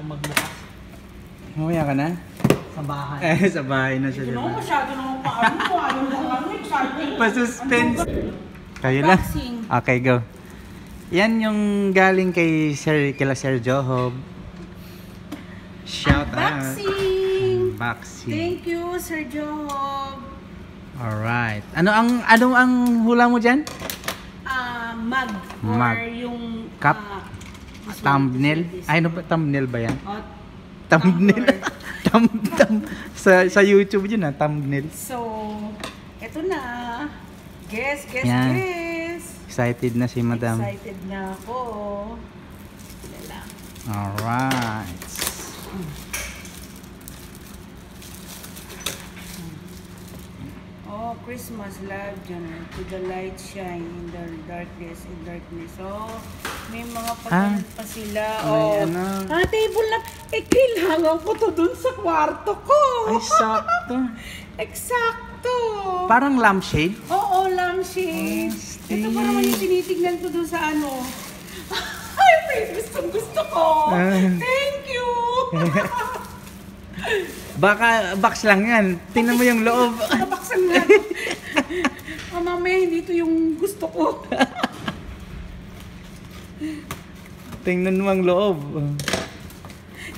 magbukas. Mamaya ka na? Sa bahay. Sa bahay na siya, Ito diba? naman masyado naman paano ko. Ayaw na lang. Excited. Pa-suspense. Kayo lang. Unboxing. Okay, go. Yan yung galing kay kila Sir Johob. Shout out. Unboxing. Thank you, Sir Job. Alright. Anong hula mo dyan? Mug. Mug. Or yung... Cup? Thumbnail? Ay, ano ba? Thumbnail ba yan? Thumbnail. sa YouTube yun thumbnail. So, eto na. Guess. Yan. Excited na si Madam. Excited na ako. Sila lang. Alright. Oh, Christmas love dyan. To the light shine in the darkness. So, may mga pagkain pa sila. May table na. Kailangan ko to dun sa kwarto ko. Ay, sakto. Eksakto. Parang lampshade. Oo, lampshade. Oh, Ito pa naman yung tinitignan ko dun sa ano. Ay, may gusto ko. Thank you. Baka box lang yan. Tingnan mo yung loob. Nabaksan nga. Mamaya, hindi ito yung gusto ko. Tingnan mo ang loob.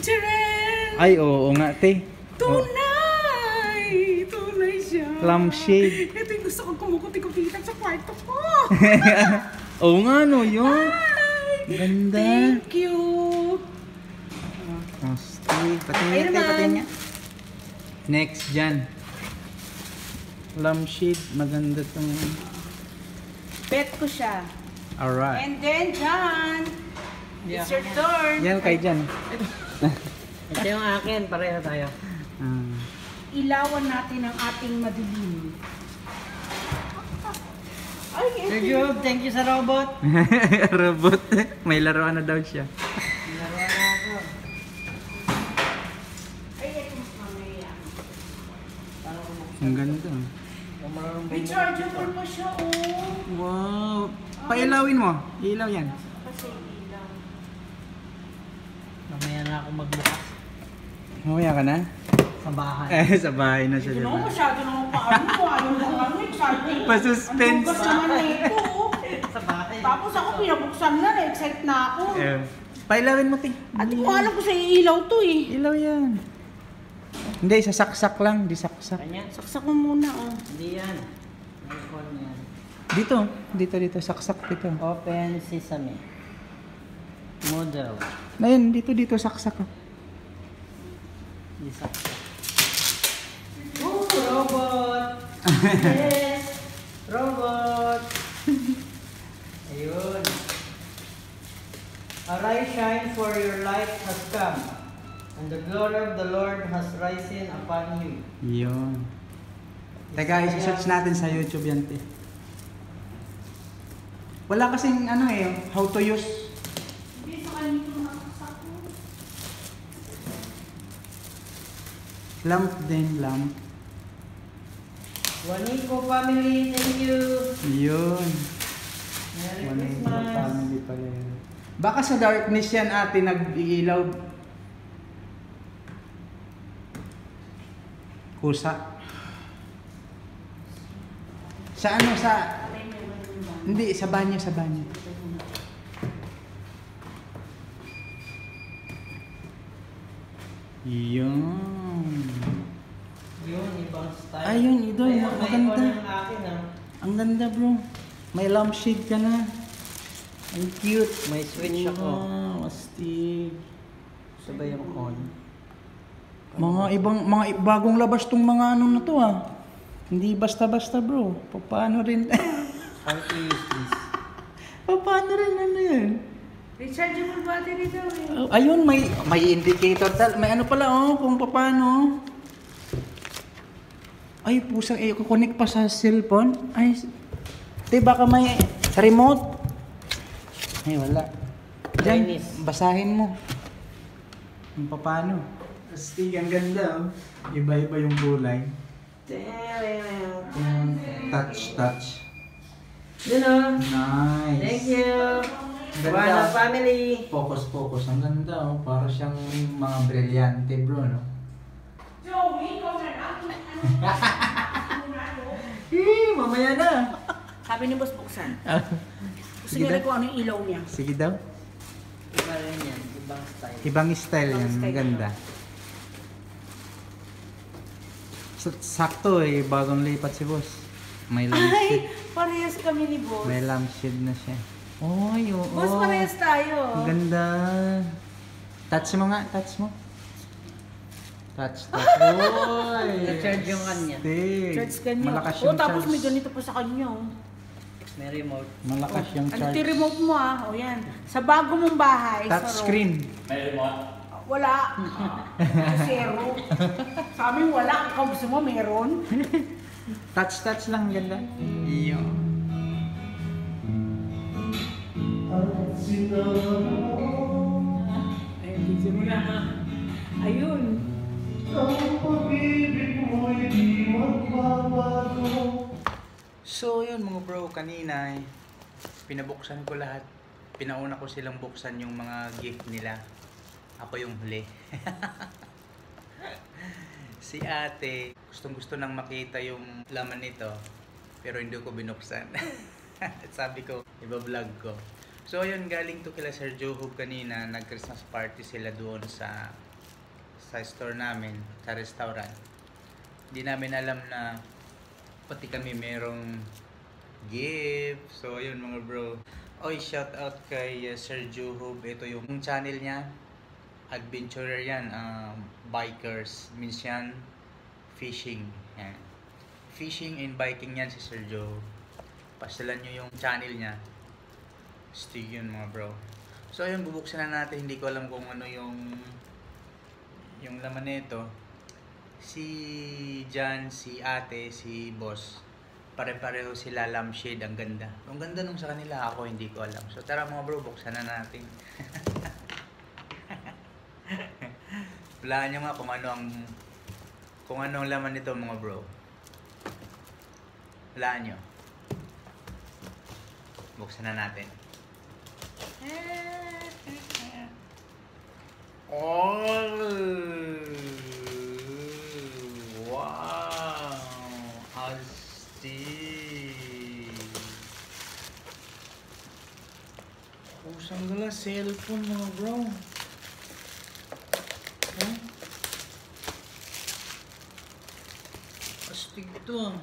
Tcharan! Ay, oo nga, te. Tunay siya. Lampshade. Ito yung gusto kong kumukuti-kutitan sa kwarto ko. Oo nga, no, yun. Ay, Ganda. thank you. Steve, Ayun naman. patingin niya. Next dyan. Lampshade, maganda tong... Bet ko siya. Alright. And then, John, it's your turn. Yan kay dyan. Ito yung akin, pareho tayo. Ilawan natin ang ating madilim. Ay, Sir Job, thank you sa robot. Robot. May laruan na daw siya. Laruan na ako. Ay, ito mas mamaya. Ang ganda. Rechargeable pa siya, oh. Wow. Pailawin mo. Ilaw yan. Kasi ilaw. Mamaya na ako magbukas. Mamaya ka na? Sa bahay. Sa bahay na siya, Ito diba? naman masyado naman paano ko. Ayaw na lang. Excited. Pa-suspense. Ang bukas naman na ito, oh. Sa bahay. Tapos ako pinabuksan na. Excited na ako. Pailawin mo, ting. At kung alam ko sa ilaw to, eh. Ilaw yan. Hindi, sasaksak lang. Di saksak. Kanya? Saksak mo muna, oh. Hindi yan. May phone yan. Dito. Saksak dito. Open Sesame. Model. Ayun, dito. Saksak. Isa. Oh, robot! Yes! Robot! Ayun. Arise, shine, for your light has come, and the glory of the Lord has risen upon you. Yun. Teka, isi-search natin sa YouTube yan, te. Wala kasing how to use. Hindi sa kanito nakasaksak ko. Lamp din, lamp. Juanico family, thank you! Yun. Merry One Christmas! family pala yun. Baka sa darkness yan ate nag-iilaw. Kusa. Sa hindi, sa banyo. Yun. Yun, ibang style. Ayun, idol, Ayan, maganda. may on ang akin, ah. Ang ganda, bro. May lampshade ka na. Ang cute. May switch ako. Wow, Steve. Sabay yung on. Mga bagong labas tong mga na to Hindi basta-basta, bro. Paano rin? How to use this? Paano rin yan? Rechargeable battery daw, eh. Ayun, may indicator may pala kung paano. Ay, pusang i-connect pa sa cellphone. Ay, baka may sa remote. Ay, wala. Diyan, Chinese. basahin mo. Kung paano. Astig, ang ganda. Iba-iba yung kulay. Touch. Yun o. Nice. Thank you. Buwana family! Focus, focus. Ang ganda, oh. Para siyang mga brilyante, bro, no? Joey, ikaw na lang. Mamaya na. Sabi ni Boss buksan. Gusto Sige niya daw. kung ano yung ilaw niya. Sige daw. Iba rin yan, ibang style. Ibang style Ibang yan. style Maganda. Sakto eh. Bagong lipat si boss. May lampshade. Ay, parehas kami ni Boss. May lampshade na siya. Oy, oo. Boss, parehas tayo. Ang ganda. Touch mo nga. Touch mo. Touch. Oy. Na-charge yung kanya. Stick. Charge ka niya. Malakas Oh, yung tapos charge. may ganito pa sa kanya. Oh. May remote. Malakas yung Ano charge. remote mo ah? O yan. Sa bago mong bahay. Touch sa room. screen. Wala. Zero. Sa amin wala. Ikaw gusto mo meron? Touch lang. Ganda. Iyo. Ayun, busy mo na ha. Ayun. So yun mga bro, kanina pinabuksan ko lahat. Pinauna ko silang buksan yung mga gift nila. Ako yung huli. Si ate, gustong gusto nang makita yung laman nito. Pero hindi ko binuksan. Sabi ko, iba-vlog ko. So yun, galing to kila Sir Johob kanina. Nag-Christmas party sila doon sa store namin, sa restaurant. Hindi namin alam na pati kami merong gift. So yun mga bro. Oy, shout out kay Sir Johob. Ito yung channel niya. Adventurer yan. Bikers. Means yan fishing. Yan. Fishing and biking yan si Sir Johob. Pasyalan nyo yung channel niya. Stig yun mga bro. So yun, bubuksan na natin. Hindi ko alam kung ano yung laman nito. Si Jan, si ate, si boss, pare-pareho sila lampshade. Ang ganda. Ang ganda nung sa kanila, ako hindi ko alam. So tara mga bro, buksan na natin. Walaan nyo nga kung ano ang laman nito mga bro. Walaan nyo. Buksan na natin. Oh! Wow! Astig! Kusang gala, cellphone mga bro. Huh? Astig ito ah.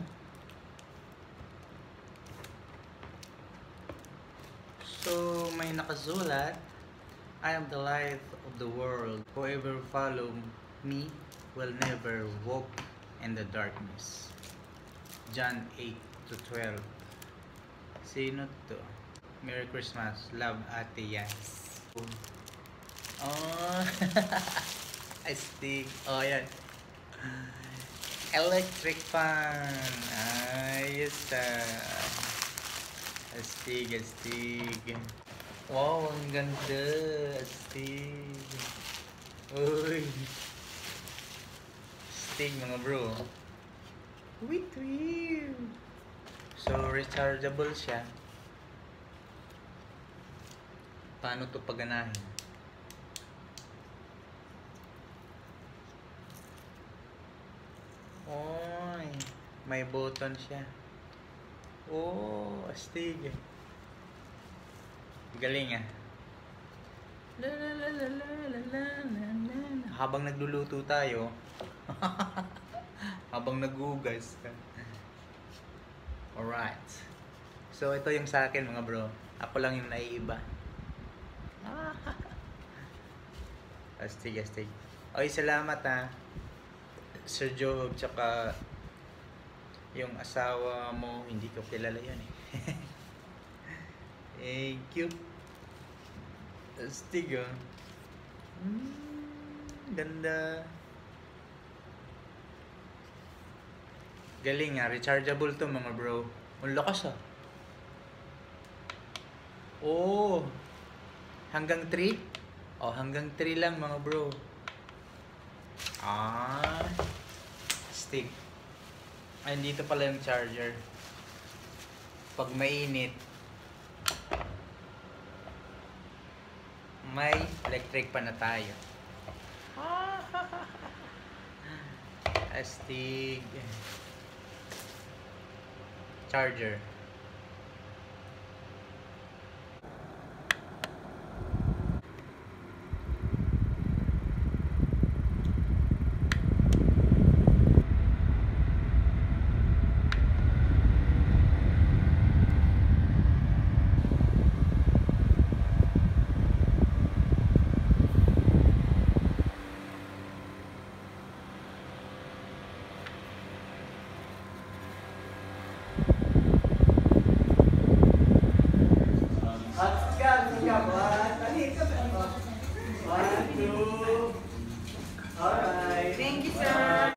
So, may nakasulat, I am the light of the world. Whoever follow me will never walk in the darkness. John 8-12. Sino to? Merry Christmas. Love, Ate Yas. Oh, astig. Oh, yan. Electric fan. Ayos astig, astig. Wow, ang ganda. Astig. Uy. Astig mga bro. Wait. So, rechargeable siya. Paano to paganahin? Oy, may button siya. Oh, astig. Galing ah. Habang nagluluto tayo, habang nagugas. Alright. So, ito yung sa akin mga bro. Ako lang yung naiiba. Astig. Oy, salamat ha. Sir Johob, tsaka yung asawa mo, hindi ko kilala yun eh. Thank you. Astig oh. Ganda. Galing ah, rechargeable to mga bro. Ang lakas ah. Oh. Hanggang 3? Oh, hanggang 3 lang mga bro. Stick. Ay, dito pala yung charger. Pag mainit, may electric pa na tayo. Astig. Charger.